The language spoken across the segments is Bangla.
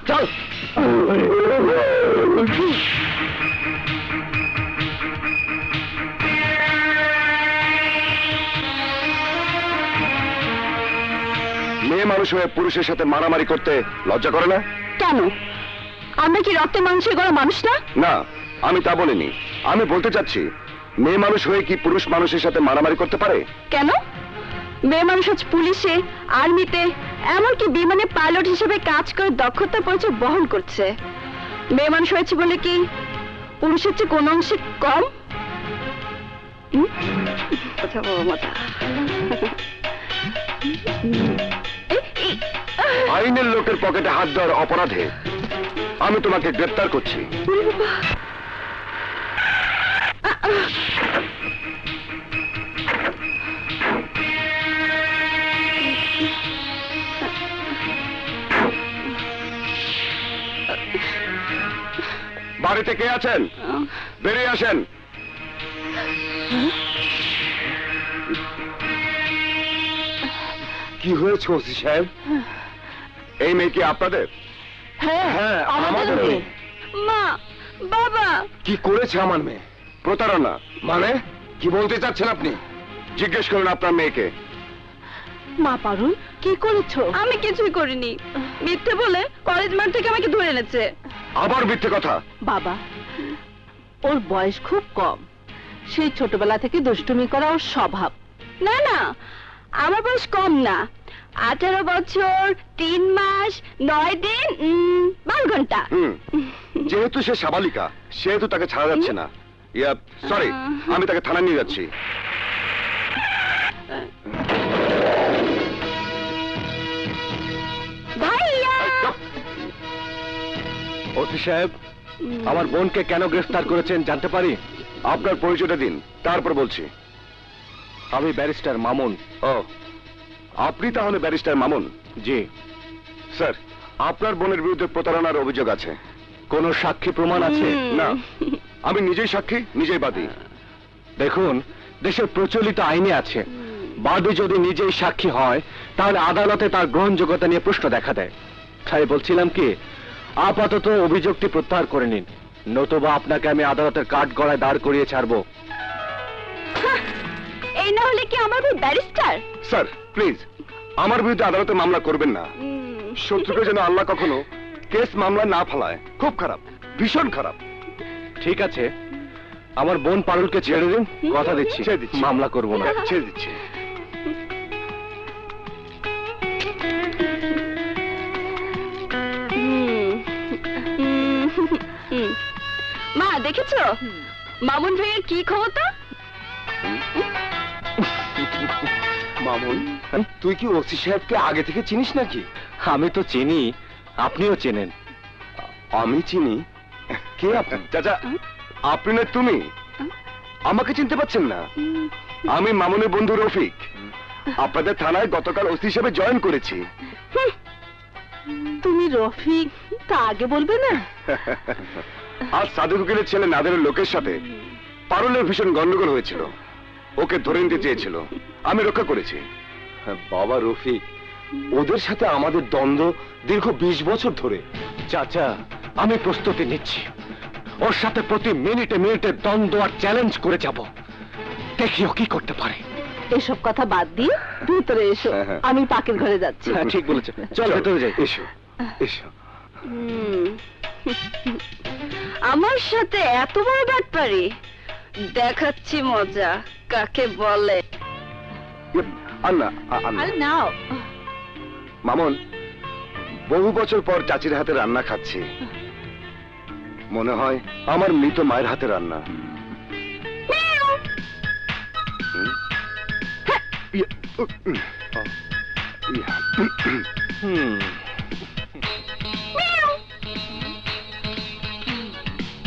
চল। মেয়ে মানুষ হয়ে পুরুষের সাথে মারামারি করতে লজ্জা করে না? কেন, আমরা কি রক্তে মাংসে গড়া মানুষ না? না, আমি তা বলিনি। আমি বলতে চাচ্ছি, মেয়ে মানুষ হয়ে কি পুরুষ মানুষের সাথে মারামারি করতে পারে? কেন? মেয়ে মানুষ আজ পুলিশে, আর্মিতে, এমনকি বিমানে পাইলট হিসেবে কাজ করে দক্ষতার পরিচয় বহন করছে। মেয়ে মানুষ হয়েছে বলে কি পুরুষের চেয়ে কোন অংশে কম? আইনের লোকের পকেটে হাত দেওয়ার অপরাধে আমি তোমাকে গ্রেপ্তার করছি। বাড়িতে কে আছেন? বেরিয়ে আসেন। কি হয়েছে ওসি সাহেব? এই মেয়ে কি আপনাদের? হ্যাঁ, আমাদের মেয়ে। মা, বাবা। কি করেছে আমার মেয়ে? প্রতারণা। মানে কি বলতে চাচ্ছেন আপনি? জিজ্ঞেস করুন আপনার মেয়েকে। মা পারুল, কি করেছো? আমি কিছুই করিনি। মিথ্যে বলে কলেজ মাঠ থেকে আমাকে ধরে এনেছে। আবার মিথ্যে কথা? বাবা, ওর বয়স খুব কম, সেই ছোটবেলা থেকে দুষ্টুমি করা ওর স্বভাব। না না, আমার বয়স কম না। 18 বছর 3 মাস 9 দিন 12 ঘন্টা। যেহেতু সে সাবালিকা, সেহেতু তাকে ছাড়া যাচ্ছে না। সরি, আমি তাকে থানায় নিয়ে যাচ্ছি। ভাইয়া, ওসি সাহেব, আমার বোনকে কেন গ্রেফতার করেছেন জানতে পারি? আপনার পরিচয়টা দিন, তারপর বলছি। আমি ব্যারিস্টার মামুন। ও, আপনি তাহলে ব্যারিস্টার মামুন? জি স্যার। আপনার বোনের বিরুদ্ধে প্রতারণার অভিযোগ আছে। কোনো সাক্ষী প্রমাণ আছে? না, আমি নিজেই সাক্ষী, নিজেই বাদী। দেখুন, দেশের প্রচলিত আইনে আছে, বাদী যদি নিজেই সাক্ষী হয় তাহলে আদালতে তার গ্রহণযোগ্যতা নিয়ে প্রশ্ন দেখা দেয়। তাই বলছিলাম কি, আপাতত অভিযোগটি প্রত্যাহার করে নিন, নতুবা আপনাকে আমি আদালতের কাঠগড়ায় দাঁড় করিয়ে ছাড়বো। এই না হলে কি আমার ভাই ব্যারিস্টার? স্যার প্লিজ, আমার বিরুদ্ধে আদালতে মামলা করবেন না। শত্রুকে যেন আল্লাহ কখনো কেস মামলা না ফেলায়। খুব খারাপ, ভীষণ খারাপ। ঠিক আছে, আমার বোন পারুলকে ছেড়ে দিন, কথা দিচ্ছি মামলা করব না। ছেড়ে দিচ্ছি। মা, দেখেছো মামুন ভাইয়ের কি ক্ষমতা? মামুন, তুই কি ওসি সাহেবকে আগে থেকে চিনিস নাকি? আমি তো চিনি, আপনিও চেনেন। আমি চিনি? কে আপনি? চাচা, আপনি না তুমি? আমাকে চিনতে পারছেন না? আমি মামুনের বন্ধু রফিক। আপনাদের থানায় গতকাল ওসি হিসেবে জয়েন করেছি। তুমি রফিক, তা আগে বলবে না? আজ সাদিক উকিলের ছেলে নাদেরের লোকের সাথে পারুলের ভীষণ গন্ডগোল হয়েছিল। ওকে ধরে নিতে চেয়েছিল, আমি রক্ষা করেছি। বাবা রফিক, ওদের সাথে আমাদের দ্বন্দ্ব দীর্ঘ 20 বছর ধরে। চাচা, আমি প্রস্তুতি নিচ্ছি, ওর সাথে প্রতি মিনিটে মিনিটে দ্বন্দ্ব আর চ্যালেঞ্জ করে যাব। দেখিও কি করতে পারে। এসব কথা বাদ দিয়ে ভিতরে এসো, আমি পাকের ঘরে যাচ্ছি। ঠিক বলেছ, চল ভেতরে যাই। এসো এসো। আমার সাথে এত বড় ব্যাপারে দেখাচ্ছি মজা কাকে বলে। আন্না আরে নাও। মামুন, বহু বছর পর চাচির হাতে রান্না খাচ্ছি। মনে হয় আমার মৃত মায়ের হাতে রান্না।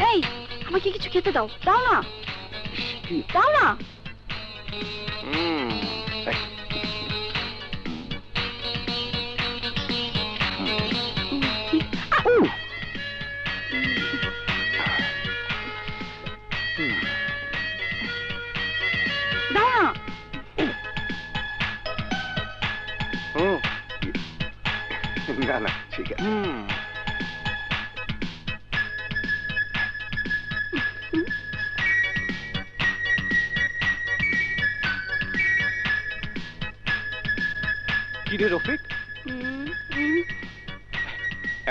এই, আমাকে কিছু খেতে দাও, দাও না, দাও না। দাও না। না না, না ঠিক আছে। কি রে রফিক,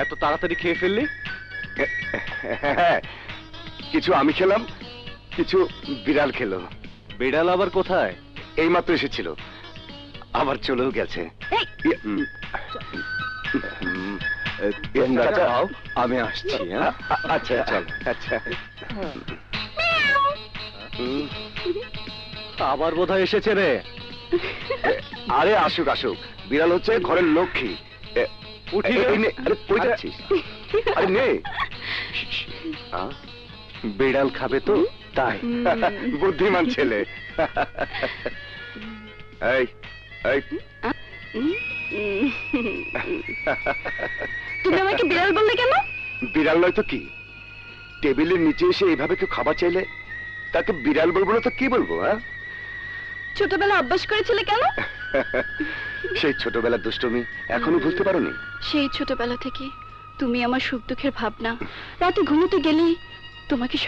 এত তাড়াতাড়ি খেয়ে ফেললি? হ্যাঁ, কিছু আমি খেলাম, কিছু বিড়াল খেলো। বিড়াল আবার কোথায়? এইমাত্র এসেছিল, আবার চলেও গেছে। আমি আসছি। আচ্ছা চল। আচ্ছা, আবার বোধহয় এসেছে রে। আরে আসুক আসুক, বিড়াল হচ্ছে ঘরের লক্ষ্মী। উঠি নে। আরে কই যাচ্ছিস? আরে নে। বিড়াল খাবে তো তাই। বুদ্ধিমান ছেলে। এই এই তুমি আমাকে বিড়াল বললে কেন? বিড়াল নয় তো কি? টেবিলের নিচে এসে এইভাবে কেউ খাবার চাইলে তাকে বিড়াল বলবো না তো কি বলবো? হ্যাঁ, ছোটবেলা অভ্যাস করেছিলে কেন? সেই ছোটবেলার দুষ্টুমি এখনো ভুলতে পারোনি? সেই ছোটবেলা থেকে তুমি আমার সুখ দুঃখের ভাবনা। রাতে ঘুমোতে গেলেই তোমাকে